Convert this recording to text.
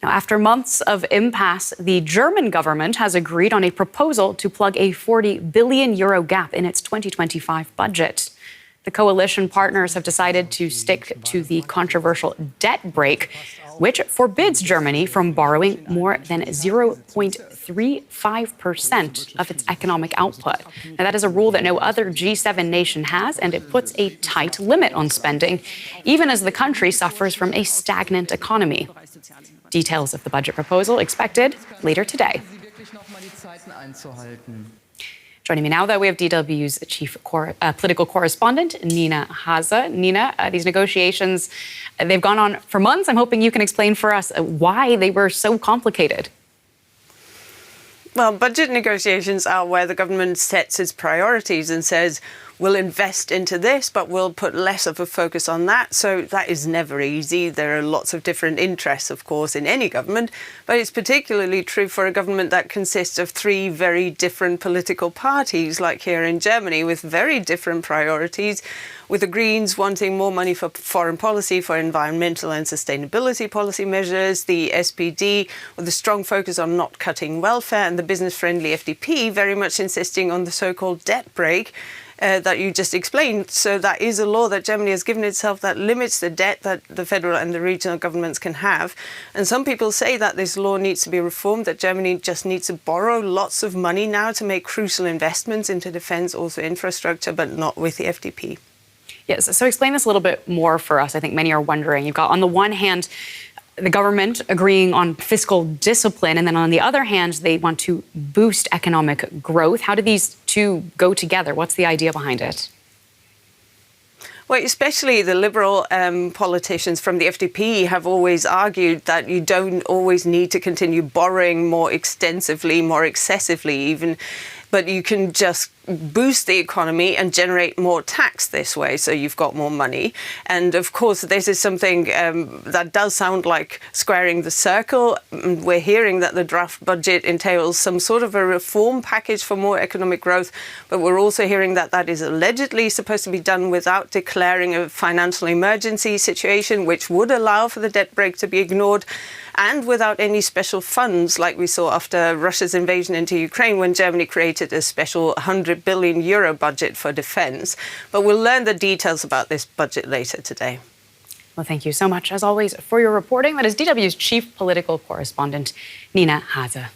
Now, after months of impasse, the German government has agreed on a proposal to plug a €40 billion gap in its 2025 budget. The coalition partners have decided to stick to the controversial debt brake, which forbids Germany from borrowing more than 0.35% of its economic output. Now, that is a rule that no other G7 nation has, and it puts a tight limit on spending, even as the country suffers from a stagnant economy. Details of the budget proposal expected later today. Joining me now, though, we have DW's chief political correspondent, Nina Haase. Nina, these negotiations, they've gone on for months. I'm hoping you can explain for us why they were so complicated. Well, budget negotiations are where the government sets its priorities and says, we'll invest into this, but we'll put less of a focus on that. So that is never easy. There are lots of different interests, of course, in any government, but it's particularly true for a government that consists of three very different political parties, like here in Germany, with very different priorities, with the Greens wanting more money for foreign policy, for environmental and sustainability policy measures, the SPD with a strong focus on not cutting welfare, and the business-friendly FDP very much insisting on the so-called debt brake that you just explained. So that is a law that Germany has given itself that limits the debt that the federal and the regional governments can have. And some people say that this law needs to be reformed, that Germany just needs to borrow lots of money now to make crucial investments into defense, also infrastructure, but not with the FDP. Yes, so explain this a little bit more for us. I think many are wondering. You've got, on the one hand, the government agreeing on fiscal discipline, and then on the other hand, they want to boost economic growth. How do these two go together? What's the idea behind it? Well, especially the liberal politicians from the FDP have always argued that you don't always need to continue borrowing more extensively, more excessively even, but you can just boost the economy and generate more tax this way, so you've got more money. And of course, this is something that does sound like squaring the circle. We're hearing that the draft budget entails some sort of a reform package for more economic growth, but we're also hearing that that is allegedly supposed to be done without declaring a financial emergency situation, which would allow for the debt brake to be ignored, and without any special funds, like we saw after Russia's invasion into Ukraine, when Germany created a special €100 billion budget for defense. But we'll learn the details about this budget later today. Well, thank you so much, as always, for your reporting. That is DW's chief political correspondent, Nina Haase.